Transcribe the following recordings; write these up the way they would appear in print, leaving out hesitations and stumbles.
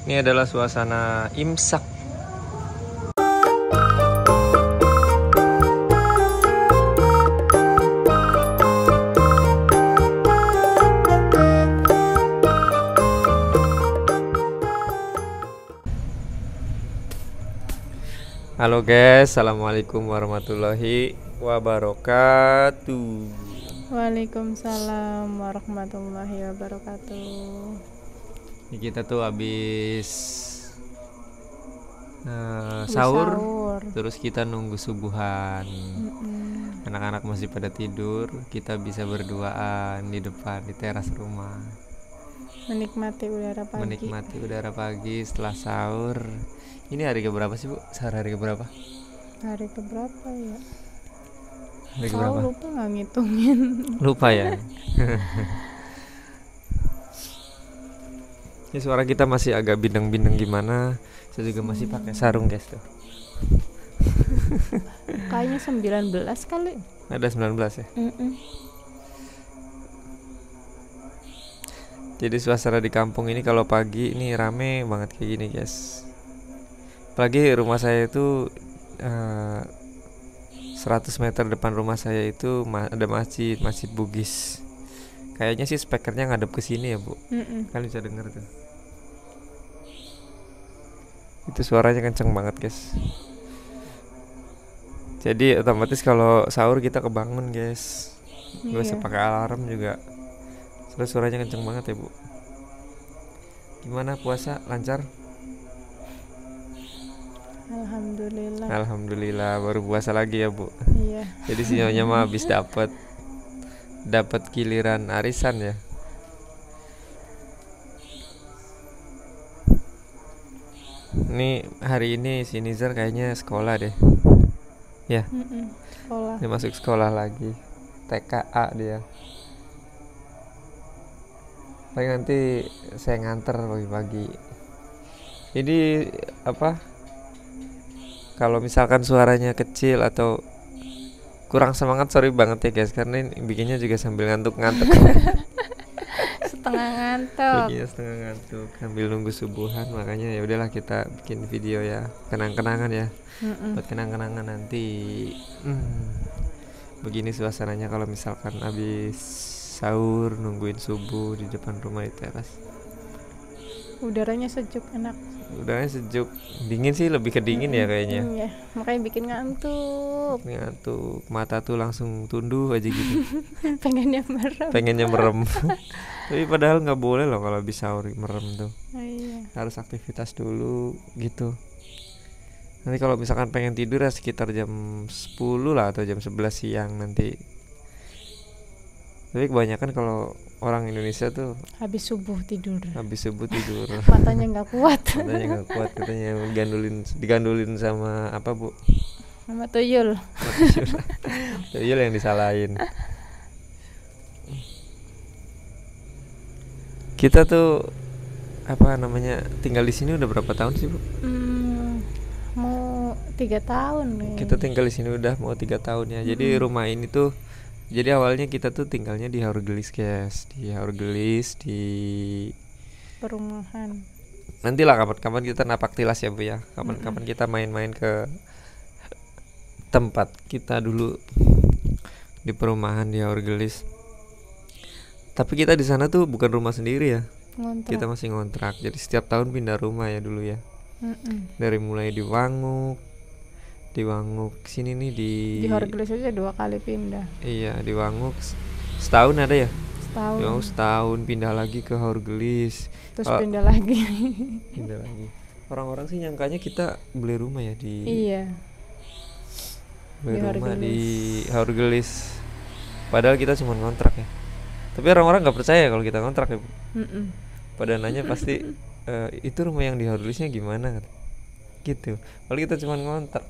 Ini adalah suasana imsak. Halo guys, assalamualaikum warahmatullahi wabarakatuh. Waalaikumsalam warahmatullahi wabarakatuh. Ini kita tuh habis sahur, terus kita nunggu subuhan. Anak-anak masih pada tidur, kita bisa berduaan di depan di teras rumah. Menikmati udara pagi Setelah sahur. Ini hari keberapa sih Bu? Sahur hari keberapa? Hari keberapa ya? Hari keberapa? Lupa nggak ngitungin. Lupa ya. Ini suara kita masih agak bindeng-bindeng gimana? Saya juga masih pakai sarung guys tuh. Kayaknya 19 kali. Ada 19 ya? Jadi suasana di kampung ini kalau pagi ini rame banget kayak gini guys. Apalagi rumah saya itu 100 meter depan rumah saya itu ada masjid Bugis. Kayaknya sih speakernya ngadep ke sini ya Bu. Kalian bisa denger tuh. Itu suaranya kenceng banget guys. Jadi otomatis kalau sahur kita kebangun guys. Gak usah pakai alarm juga. Terus suaranya kenceng banget ya Bu. Gimana puasa lancar? Alhamdulillah baru puasa lagi ya Bu. Iya. Jadi sinyonya mah habis dapat giliran arisan ya. Ini hari ini si Nizar kayaknya sekolah deh. Ya. Sekolah. Dia masuk sekolah lagi. TKA dia. Paling nanti saya nganter pagi-pagi. Ini apa? Kalau misalkan suaranya kecil atau kurang semangat, sorry banget ya guys, karena ini bikinnya juga sambil ngantuk-ngantuk. Bikinnya setengah ngantuk sambil nunggu subuhan, makanya ya udahlah kita bikin video ya, kenang-kenangan ya. Buat kenang-kenangan nanti. Begini suasananya kalau misalkan habis sahur nungguin subuh di depan rumah di teras. Udaranya sejuk, enak. Udaranya sejuk, dingin sih lebih ke dingin ya kayaknya. Iya, makanya bikin ngantuk. Mata tuh langsung tunduh aja gitu. Pengennya merem. Tapi padahal nggak boleh loh kalau habis sahur merem tuh. Iya. Harus aktivitas dulu gitu. Nanti kalau misalkan pengen tidur ya sekitar jam 10 lah atau jam 11 siang nanti. Tapi kebanyakan kalau orang Indonesia tuh habis subuh tidur. Matanya nggak kuat. Katanya digandulin sama apa Bu? Sama tuyul. Tuyul yang disalahin. Kita tuh apa namanya tinggal di sini udah berapa tahun sih Bu? Mau 3 tahun nih. Kita tinggal di sini udah mau 3 tahun ya. Jadi rumah ini tuh, jadi awalnya kita tuh tinggalnya di Haurgelis guys, di perumahan. Nantilah kapan-kapan kita napak tilas ya Bu ya. Kapan-kapan kita main-main ke tempat kita dulu di perumahan di Haurgelis. Tapi kita di sana tuh bukan rumah sendiri ya. Ngontrak. Kita masih ngontrak. Jadi setiap tahun pindah rumah ya dulu ya. Dari mulai di Wanguk sini nih di Haurgelis aja 2 kali pindah. Iya, di Wanguk setahun ada ya? Setahun pindah lagi ke Haurgelis. Terus pindah lagi. Orang-orang sih nyangkanya kita beli rumah ya di di Haurgelis. Padahal kita cuma ngontrak ya. Tapi orang-orang nggak percaya kalau kita ngontrak ya Bu. Pada nanya pasti itu rumah yang di Haurgelisnya gimana gitu. Kalau kita cuma ngontrak.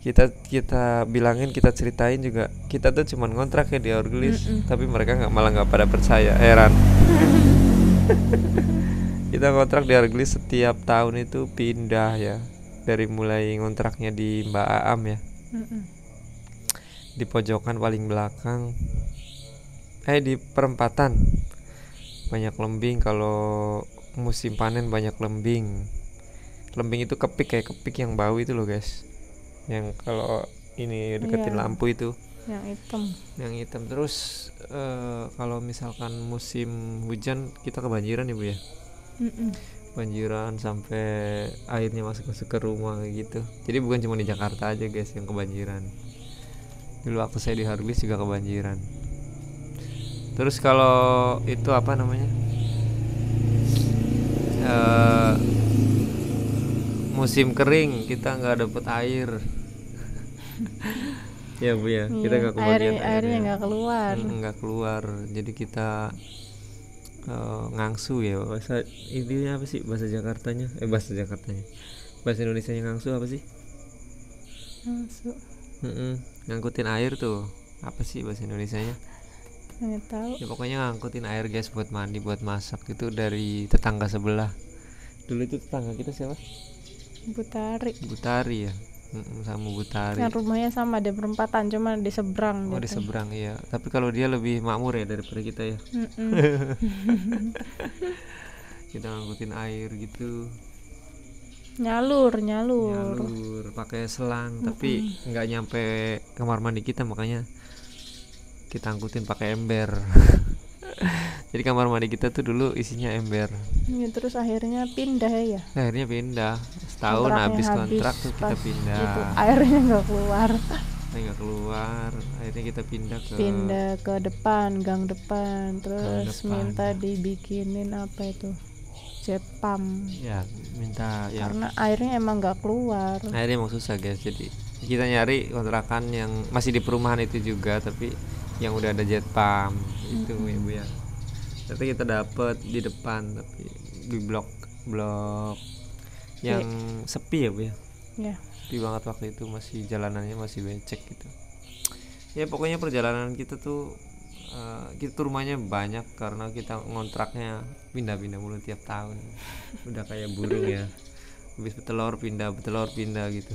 Kita bilangin, kita ceritain juga kita tuh cuma ngontrak ya di Haurgelis. Tapi mereka malah nggak pada percaya, heran. Kita ngontrak di Haurgelis setiap tahun itu pindah ya, dari mulai ngontraknya di Mbak Aam ya, di pojokan paling belakang, di perempatan banyak lembing. Kalau musim panen banyak lembing. Lembing itu kepik, kayak kepik yang bau itu loh guys, yang kalau ini deketin Iya, lampu itu yang hitam. yang hitam. Terus kalau misalkan musim hujan kita kebanjiran ya Bu ya, Mm-mm. banjiran sampai airnya masuk ke rumah gitu. Jadi bukan cuma di Jakarta aja guys yang kebanjiran, dulu waktu saya di Harlis juga kebanjiran. Terus kalau itu apa namanya, eh, musim kering kita nggak dapet air. Ya Bu ya, kita Iya, nggak kebagian airnya airnya. nggak keluar. Nggak keluar, jadi kita ngangsu ya bahasa intinya apa sih, bahasa Jakartanya, bahasa Indonesianya ngangsu apa sih? Masuk. Ngangkutin air tuh apa sih bahasa Indonesianya? Nggak tahu. Ya pokoknya ngangkutin air guys buat mandi, buat masak itu dari tetangga sebelah. Dulu itu tetangga kita siapa? Butari. Butari ya. Sama Butari. Kan rumahnya sama, ada perempatan, cuma di seberang. Oh dia di tuh. seberang iya. Tapi kalau dia lebih makmur ya daripada kita ya. Mm-mm. Kita ngangkutin air gitu, Nyalur. pakai selang, tapi nggak nyampe kamar mandi kita, makanya kita angkutin pakai ember. Jadi kamar mandi kita tuh dulu isinya ember. Ya, terus akhirnya pindah ya. Akhirnya pindah setahun Kontraknya habis habis, kontrak tuh kita pas pindah. itu airnya nggak keluar. Nggak keluar, akhirnya kita pindah ke depan, gang depan, terus depan. minta dibikinin apa itu, jet pump, ya, minta ya. karena airnya emang nggak keluar. Akhirnya emang susah guys, jadi kita nyari kontrakan yang masih di perumahan itu juga, tapi yang udah ada jet pump itu ya Bu ya. Tapi kita dapet di depan, tapi di blok yang sepi ya Bu ya. Ya, Sepi banget waktu itu, masih jalanannya masih becek gitu. Ya pokoknya perjalanan kita tuh kita tuh rumahnya banyak karena kita ngontraknya pindah-pindah mulu tiap tahun. Udah kayak burung ya, habis betelor pindah gitu.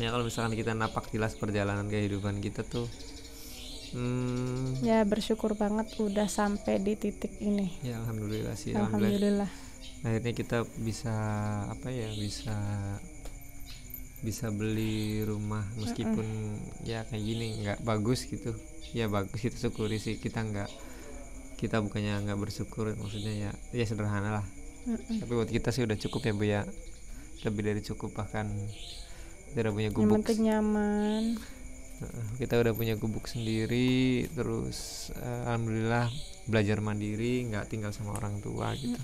Ya kalau misalkan kita napak tilas perjalanan kehidupan kita tuh ya bersyukur banget udah sampai di titik ini. ya alhamdulillah sih. Alhamdulillah. Akhirnya kita bisa apa ya, bisa beli rumah meskipun ya kayak gini nggak bagus gitu. Ya bagus, kita syukuri sih. Kita bukannya nggak bersyukur, maksudnya ya sederhana lah. Tapi buat kita sih udah cukup ya Bu ya, lebih dari cukup. Bahkan kita udah punya Yang gubuk, penting nyaman. kita udah punya gubuk sendiri. Terus alhamdulillah belajar mandiri, nggak tinggal sama orang tua gitu.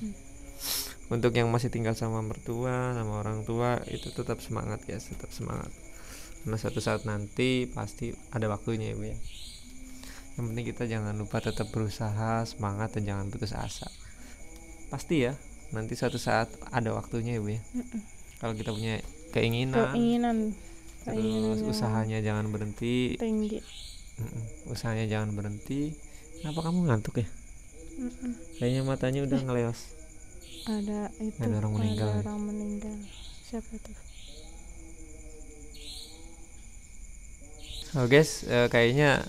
Untuk yang masih tinggal sama mertua, sama orang tua, itu tetap semangat guys, tetap semangat, karena suatu saat nanti pasti ada waktunya ya Bu ya. Yang penting kita jangan lupa tetap berusaha, semangat, dan jangan putus asa. Pasti ya nanti suatu saat ada waktunya ya Bu ya. Kalau kita punya keinginan terus usahanya jangan berhenti tinggi. Usahanya jangan berhenti. Kenapa kamu ngantuk ya? Kayaknya matanya udah ngeleos. Ada itu, Ada orang meninggal. Siapa itu? Oh guys, kayaknya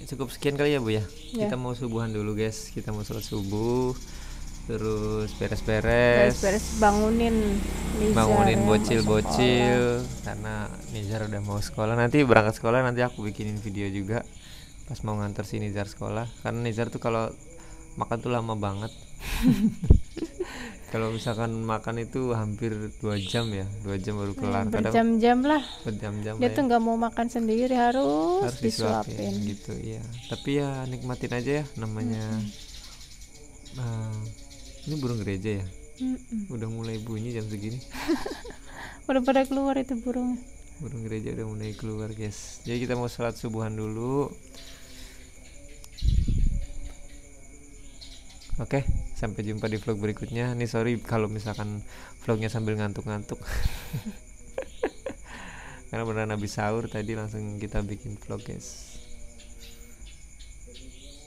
cukup sekian kali ya Bu ya. Ya. Kita mau subuhan dulu guys, kita mau sholat subuh, terus beres-beres, bangunin Nizar, ya, bocil-bocil karena Nizar udah mau sekolah. Nanti berangkat sekolah, nanti aku bikinin video juga pas mau nganter si Nizar sekolah, karena Nizar tuh kalau makan tuh lama banget. Kalau misalkan makan itu hampir 2 jam ya, 2 jam baru kelar. Berjam-jam lah. Berjam-jam Dia tuh nggak mau makan sendiri, harus disuapin gitu ya. Tapi ya nikmatin aja ya namanya. Ini burung gereja ya. Udah mulai bunyi jam segini. Udah pada keluar itu burung. Burung gereja udah mulai keluar guys. Jadi kita mau sholat subuhan dulu. Oke, sampai jumpa di vlog berikutnya. Nih sorry kalau misalkan vlognya sambil ngantuk-ngantuk. Karena beneran habis sahur tadi langsung kita bikin vlog guys.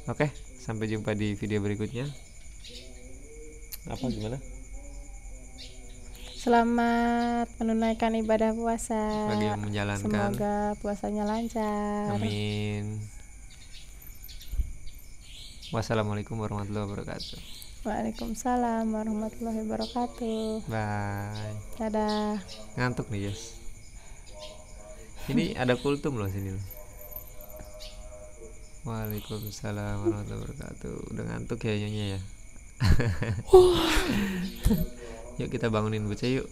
Oke, sampai jumpa di video berikutnya. Apa gimana? Selamat menunaikan ibadah puasa. Bagi yang menjalankan. Semoga puasanya lancar. Amin. Wassalamualaikum warahmatullahi wabarakatuh. Waalaikumsalam warahmatullahi wabarakatuh. Bye. Dadah. Ngantuk nih guys. Ini ada kultum loh sini loh. Waalaikumsalam warahmatullahi wabarakatuh. Udah ngantuk ya nyonya ya. Yuk kita bangunin bocah yuk.